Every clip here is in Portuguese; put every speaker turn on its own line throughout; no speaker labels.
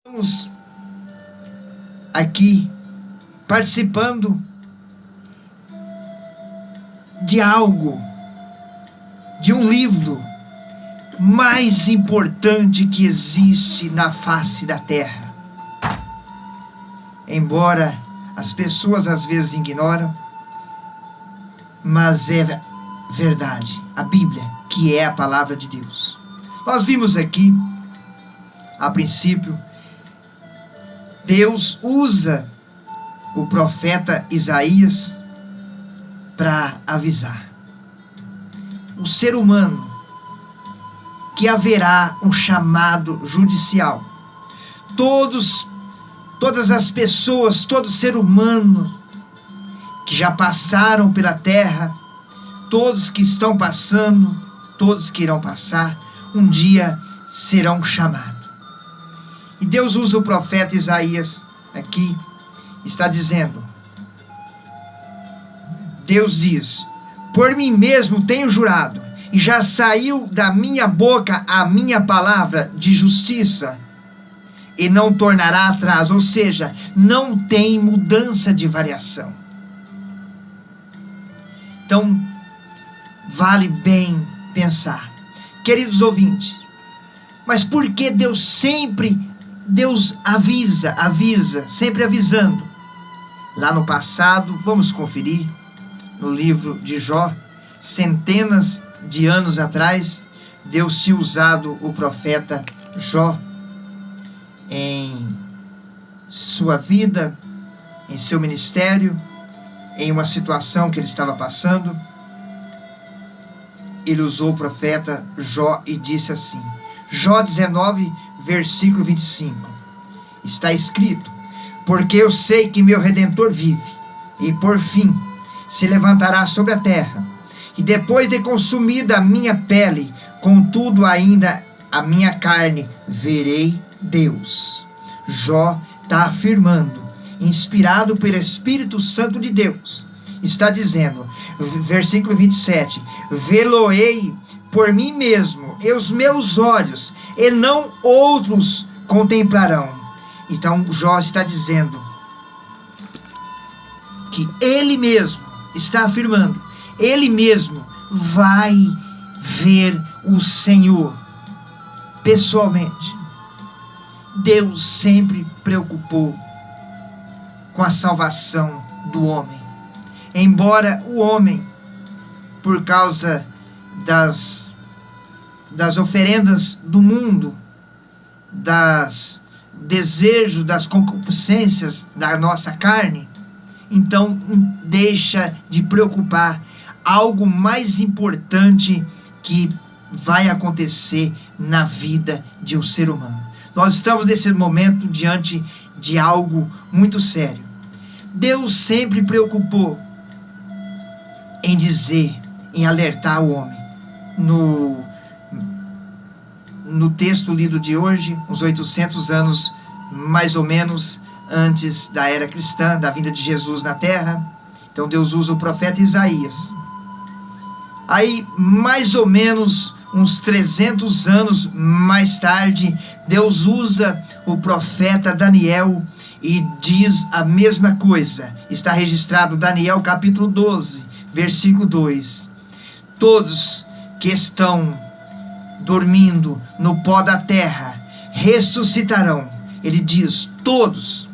Estamos aqui participando de algo, de um livro mais importante que existe na face da terra. Embora as pessoas às vezes ignoram, mas é verdade, a Bíblia, que é a palavra de Deus. Nós vimos aqui, a princípio, Deus usa o profeta Isaías para avisar o ser humano que haverá um chamado judicial. Todas as pessoas, todo ser humano que já passaram pela terra, todos que estão passando, todos que irão passar, um dia serão chamados. E Deus usa o profeta Isaías aqui, está dizendo, Deus diz, por mim mesmo tenho jurado, e já saiu da minha boca a minha palavra de justiça, e não tornará atrás, ou seja, não tem mudança de variação. Então, vale bem pensar. Queridos ouvintes, mas por que Deus avisa, sempre avisando? Lá no passado, vamos conferir, no livro de Jó, centenas de anos atrás, Deus tinha usado o profeta Jó em sua vida, em seu ministério, em uma situação que ele estava passando. Ele usou o profeta Jó e disse assim, Jó 19, versículo 25, está escrito, porque eu sei que meu Redentor vive, e por fim se levantará sobre a terra, e depois de consumida a minha pele, contudo ainda a minha carne, verei Deus. Jó está afirmando, inspirado pelo Espírito Santo de Deus, está dizendo, versículo 27, vê-lo-ei por mim mesmo, e os meus olhos, e não outros contemplarão. Então Jó está dizendo que ele mesmo está afirmando, ele mesmo vai ver o Senhor pessoalmente. Deus sempre preocupou com a salvação do homem. Embora o homem, por causa das oferendas do mundo, das desejos, das concupiscências da nossa carne, então deixa de preocupar algo mais importante que vai acontecer na vida de um ser humano. Nós estamos nesse momento diante de algo muito sério. Deus sempre preocupou em dizer, em alertar o homem. No texto lido de hoje, uns 800 anos mais ou menos antes da era cristã, da vinda de Jesus na terra, então Deus usa o profeta Isaías. Aí, mais ou menos uns 300 anos mais tarde, Deus usa o profeta Daniel e diz a mesma coisa. Está registrado Daniel capítulo 12, versículo 2. Todos que estão dormindo no pó da terra ressuscitarão. Ele diz, todos,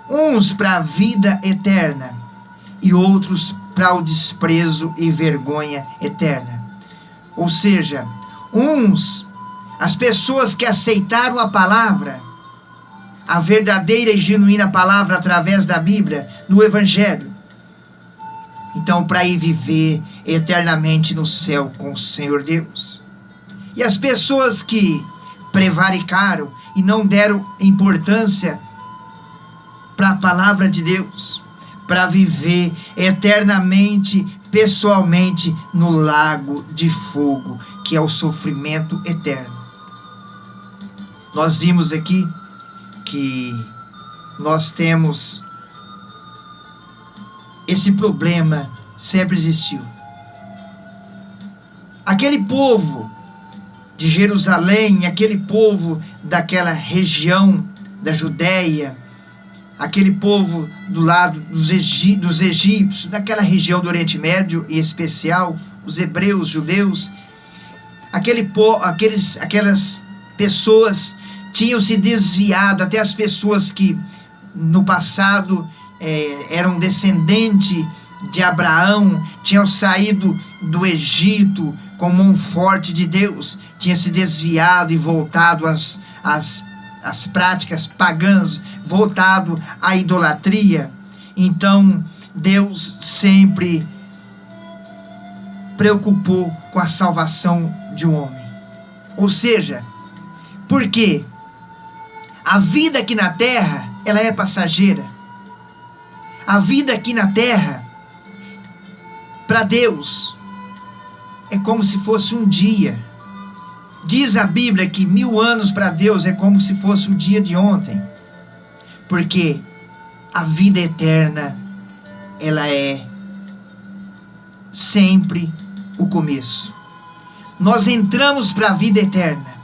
uns para a vida eterna e outros para o desprezo e vergonha eterna. Ou seja, as pessoas que aceitaram a palavra, a verdadeira e genuína palavra através da Bíblia, no Evangelho, então para ir viver eternamente no céu com o Senhor Deus. E as pessoas que prevaricaram e não deram importância para a palavra de Deus, para viver eternamente, pessoalmente, no lago de fogo, que é o sofrimento eterno. Nós vimos aqui que nós temos esse problema, sempre existiu. Aquele povo de Jerusalém, aquele povo daquela região da Judéia, aquele povo do lado dos egípcios, daquela região do Oriente Médio, em especial, os hebreus, judeus, aquelas pessoas tinham se desviado, até as pessoas que no passado eram descendentes de Abraão, tinham saído do Egito com mão forte de Deus, tinham se desviado e voltado às práticas pagãs, voltado à idolatria. Então Deus sempre preocupou com a salvação de um homem. Ou seja, porque a vida aqui na terra, ela é passageira. A vida aqui na terra, para Deus, é como se fosse um dia. Diz a Bíblia que 1000 anos para Deus é como se fosse o dia de ontem. Porque a vida eterna, ela é sempre o começo. Nós entramos para a vida eterna.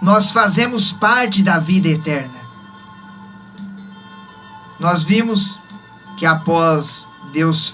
Nós fazemos parte da vida eterna. Nós vimos que após Deus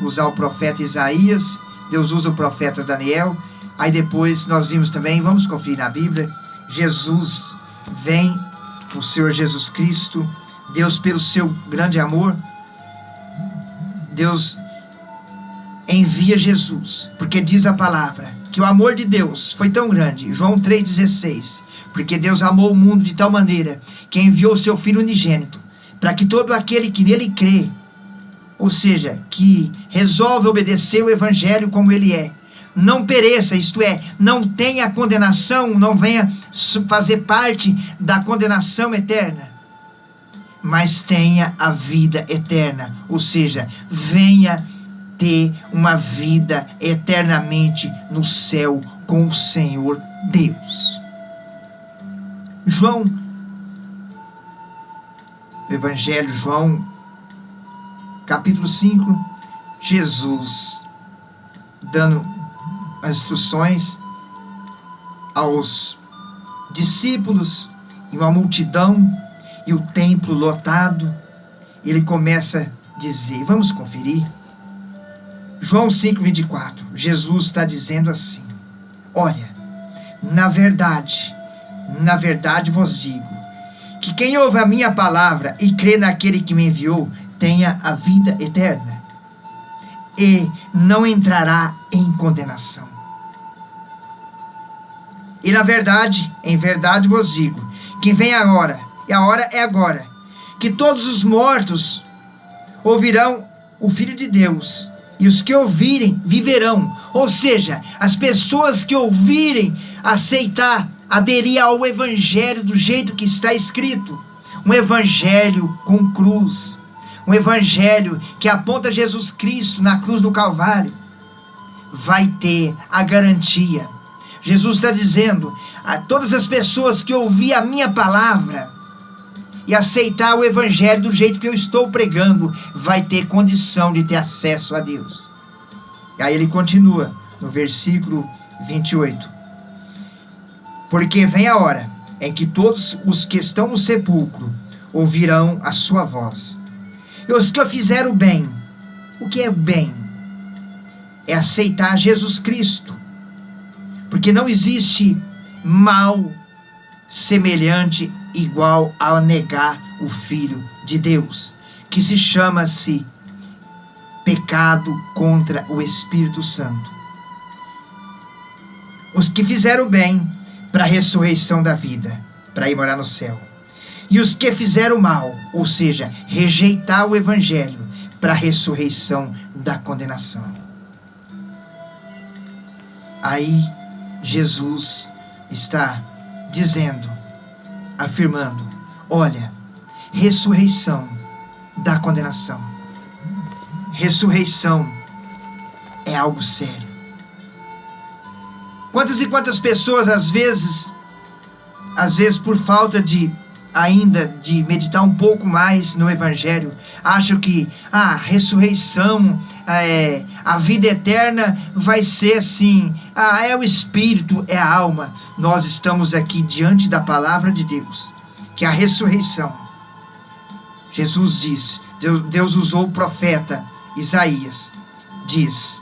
usar o profeta Isaías, Deus usa o profeta Daniel. Aí depois nós vimos também, vamos conferir na Bíblia, Jesus vem, o Senhor Jesus Cristo, Deus pelo seu grande amor, Deus envia Jesus, porque diz a palavra que o amor de Deus foi tão grande, João 3,16, porque Deus amou o mundo de tal maneira que enviou o seu Filho unigênito, para que todo aquele que nele crê, ou seja, que resolve obedecer o Evangelho como ele é, não pereça, isto é, não tenha condenação, não venha fazer parte da condenação eterna, mas tenha a vida eterna, ou seja, venha ter uma vida eternamente no céu com o Senhor Deus. João, Evangelho João, capítulo 5, Jesus dando as instruções aos discípulos e uma multidão e o templo lotado. Ele começa a dizer, vamos conferir. João 5,24, Jesus está dizendo assim: olha, na verdade vos digo, que quem ouve a minha palavra e crê naquele que me enviou, tenha a vida eterna, e não entrará em condenação. E na verdade, em verdade vos digo, que vem agora, e a hora é agora, que todos os mortos ouvirão o Filho de Deus, e os que ouvirem viverão. Ou seja, as pessoas que ouvirem, aceitar, aderir ao Evangelho do jeito que está escrito, um Evangelho com cruz, um Evangelho que aponta Jesus Cristo na cruz do Calvário, vai ter a garantia. Jesus está dizendo, a todas as pessoas que ouvir a minha palavra e aceitar o Evangelho do jeito que eu estou pregando, vai ter condição de ter acesso a Deus. E aí ele continua no versículo 28. Porque vem a hora em que todos os que estão no sepulcro ouvirão a sua voz. E os que fizeram o bem, o que é bem? É aceitar Jesus Cristo. Porque não existe mal semelhante igual a negar o Filho de Deus, que se chama-se pecado contra o Espírito Santo. Os que fizeram bem para a ressurreição da vida, para ir morar no céu. E os que fizeram mal, ou seja, rejeitar o Evangelho, para a ressurreição da condenação. Aí Jesus está dizendo, afirmando, olha, ressurreição da condenação. Ressurreição é algo sério. Quantas e quantas pessoas, às vezes por falta de meditar um pouco mais no Evangelho, acham que a ressurreição, a vida eterna vai ser assim, é o Espírito, é a alma. Nós estamos aqui diante da palavra de Deus, que a ressurreição, Jesus disse, Deus usou o profeta Isaías, diz,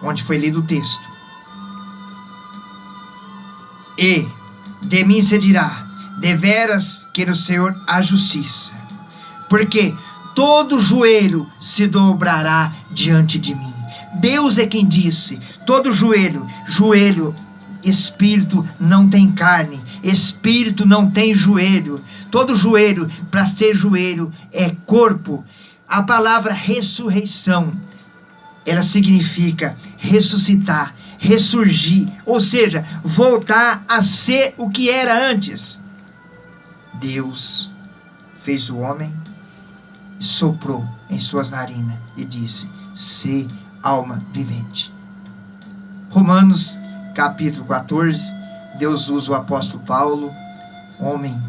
onde foi lido o texto: e de mim se dirá, deveras que no Senhor há justiça, porque todo joelho se dobrará diante de mim. Deus é quem disse, todo joelho, espírito não tem carne, espírito não tem joelho, todo joelho, para ser joelho, é corpo. A palavra ressurreição, ela significa ressuscitar, ressurgir, ou seja, voltar a ser o que era antes. Deus fez o homem, soprou em suas narinas e disse: "Sê alma vivente." Romanos capítulo 14, Deus usa o apóstolo Paulo, homem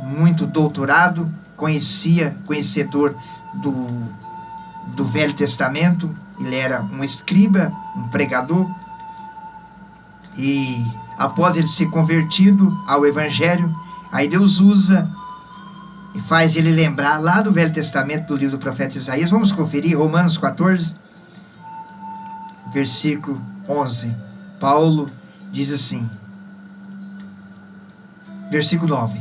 muito doutorado, conhecedor do Velho Testamento. Ele era um escriba, um pregador, e após ele ser convertido ao Evangelho, aí Deus usa e faz ele lembrar lá do Velho Testamento, do livro do profeta Isaías. Vamos conferir Romanos 14, versículo 11. Paulo diz assim, versículo 9: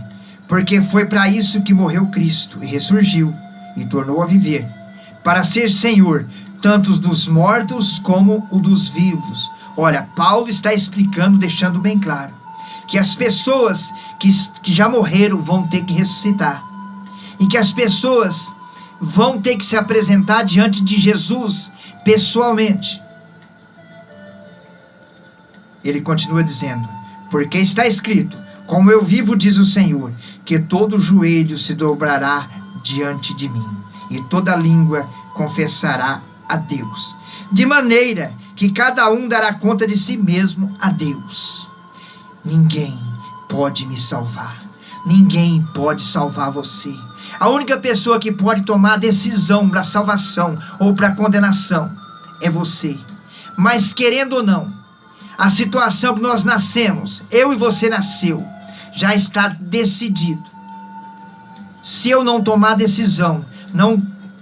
"Porque foi para isso que morreu Cristo, e ressurgiu, e tornou a viver, para ser Senhor, tanto dos mortos como o dos vivos." Olha, Paulo está explicando, deixando bem claro, que as pessoas que já morreram vão ter que ressuscitar, e que as pessoas vão ter que se apresentar diante de Jesus pessoalmente. Ele continua dizendo: "Porque está escrito, como eu vivo, diz o Senhor, que todo joelho se dobrará diante de mim, e toda língua confessará a Deus, de maneira que cada um dará conta de si mesmo a Deus." Ninguém pode me salvar, ninguém pode salvar você. A única pessoa que pode tomar a decisão para salvação ou para condenação é você. Mas querendo ou não, a situação que nós nascemos, eu e você nasceu, já está decidido. Se eu não tomar decisão, não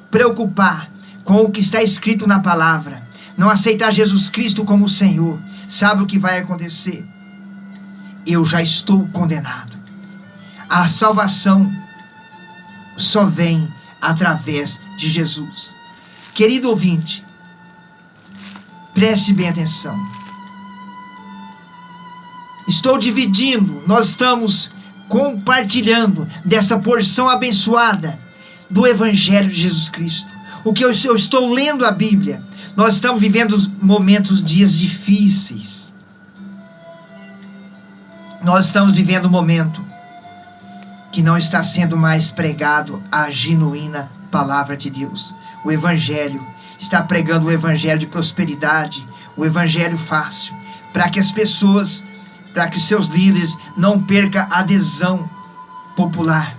preocupar com o que está escrito na palavra, não aceitar Jesus Cristo como Senhor, sabe o que vai acontecer? Eu já estou condenado. A salvação só vem através de Jesus. Querido ouvinte, preste bem atenção. Estou dividindo, nós estamos compartilhando dessa porção abençoada do Evangelho de Jesus Cristo. O que eu estou lendo a Bíblia. Nós estamos vivendo dias difíceis. Nós estamos vivendo um momento que não está sendo mais pregado a genuína palavra de Deus. O Evangelho está pregando o Evangelho de prosperidade, o Evangelho fácil, para que as pessoas, para que seus líderes não percam a adesão popular.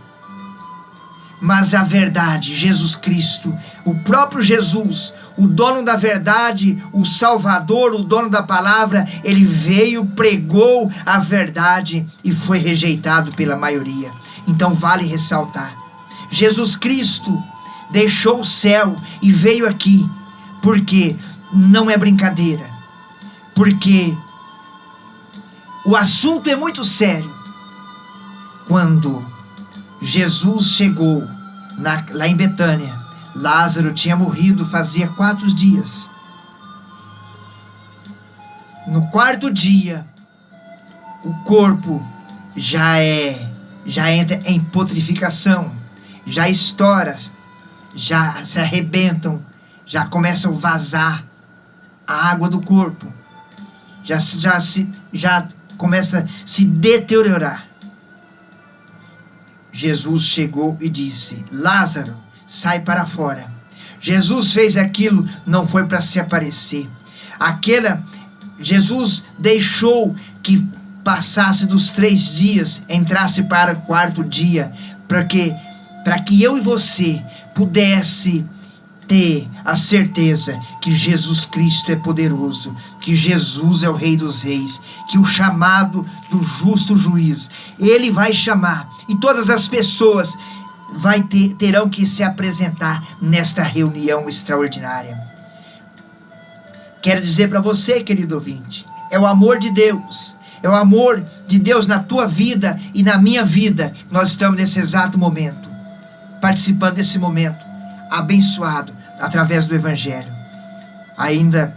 Mas a verdade, Jesus Cristo, o próprio Jesus, o dono da verdade, o Salvador, o dono da palavra, ele veio, pregou a verdade e foi rejeitado pela maioria. Então vale ressaltar, Jesus Cristo deixou o céu e veio aqui, porque não é brincadeira, porque o assunto é muito sério. Quando Jesus chegou lá em Betânia, Lázaro tinha morrido fazia 4 dias. No 4º dia, o corpo já entra em putrificação, já estoura, já se arrebentam, já começam a vazar a água do corpo, já começa a se deteriorar. Jesus chegou e disse: "Lázaro, sai para fora." Jesus fez aquilo, não foi para se aparecer. Jesus deixou que passasse dos 3 dias, entrasse para o 4º dia, para que eu e você pudesse ter a certeza que Jesus Cristo é poderoso, que Jesus é o Rei dos Reis, que o chamado do justo juiz, Ele vai chamar, e todas as pessoas terão que se apresentar nesta reunião extraordinária. Quero dizer para você, querido ouvinte, é o amor de Deus, é o amor de Deus na tua vida e na minha vida. Nós estamos nesse exato momento, participando desse momento abençoado através do Evangelho. Ainda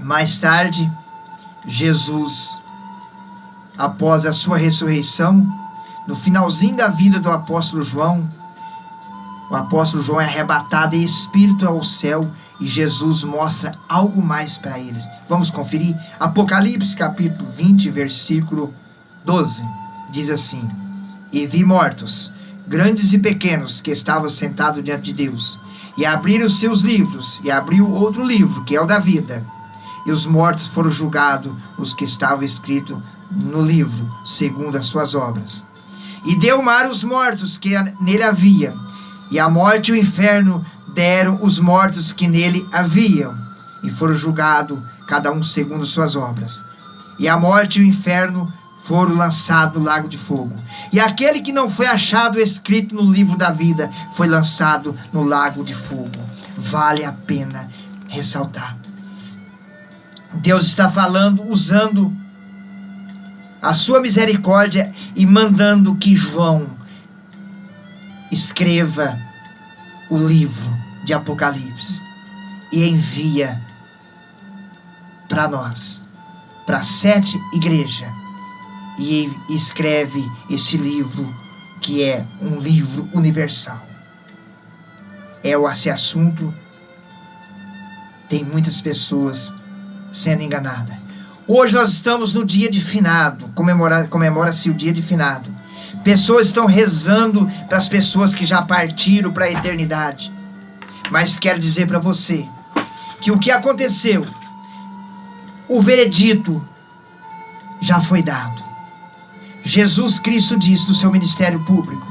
mais tarde, Jesus, após a sua ressurreição, no finalzinho da vida do apóstolo João, o apóstolo João é arrebatado em espírito ao céu e Jesus mostra algo mais para eles. Vamos conferir? Apocalipse capítulo 20, versículo 12, diz assim: E vi mortos, grandes e pequenos, que estavam sentados diante de Deus, e abriram os seus livros, e abriu outro livro, que é o da vida. E os mortos foram julgados, os que estavam escritos no livro, segundo as suas obras. E deu o mar os mortos que nele havia, e a morte e o inferno deram os mortos que nele haviam, e foram julgados, cada um segundo suas obras. E a morte e o inferno foram lançados no lago de fogo. E aquele que não foi achado escrito no livro da vida foi lançado no lago de fogo. Vale a pena ressaltar. Deus está falando, usando a sua misericórdia e mandando que João escreva o livro de Apocalipse e envia para nós, para 7 igrejas. E escreve esse livro, que é um livro universal. Esse assunto tem muitas pessoas sendo enganadas. Hoje nós estamos no dia de finado, comemora-se o dia de finado. Pessoas estão rezando para as pessoas que já partiram para a eternidade. Mas quero dizer para você que o que aconteceu, o veredito já foi dado. Jesus Cristo disse no seu ministério público: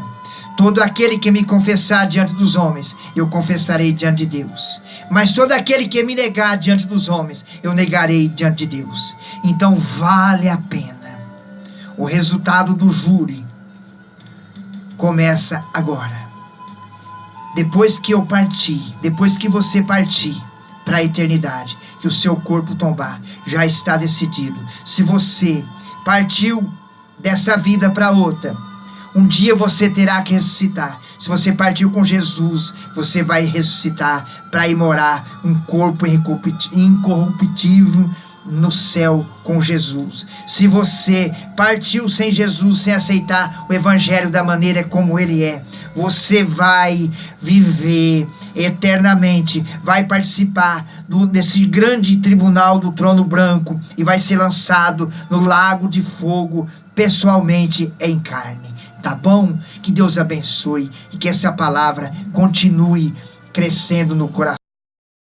todo aquele que me confessar diante dos homens, eu confessarei diante de Deus. Mas todo aquele que me negar diante dos homens, eu negarei diante de Deus. Então vale a pena. O resultado do júri começa agora. Depois que eu partir, depois que você partir para a eternidade, que o seu corpo tombar, já está decidido. Se você partiu dessa vida para outra, um dia você terá que ressuscitar. Se você partiu com Jesus, você vai ressuscitar para ir morar um corpo incorruptível no céu com Jesus. Se você partiu sem Jesus, sem aceitar o Evangelho da maneira como ele é, você vai viver eternamente, vai participar desse grande tribunal do trono branco e vai ser lançado no lago de fogo, pessoalmente em carne. Tá bom? Que Deus abençoe e que essa palavra continue crescendo no coração.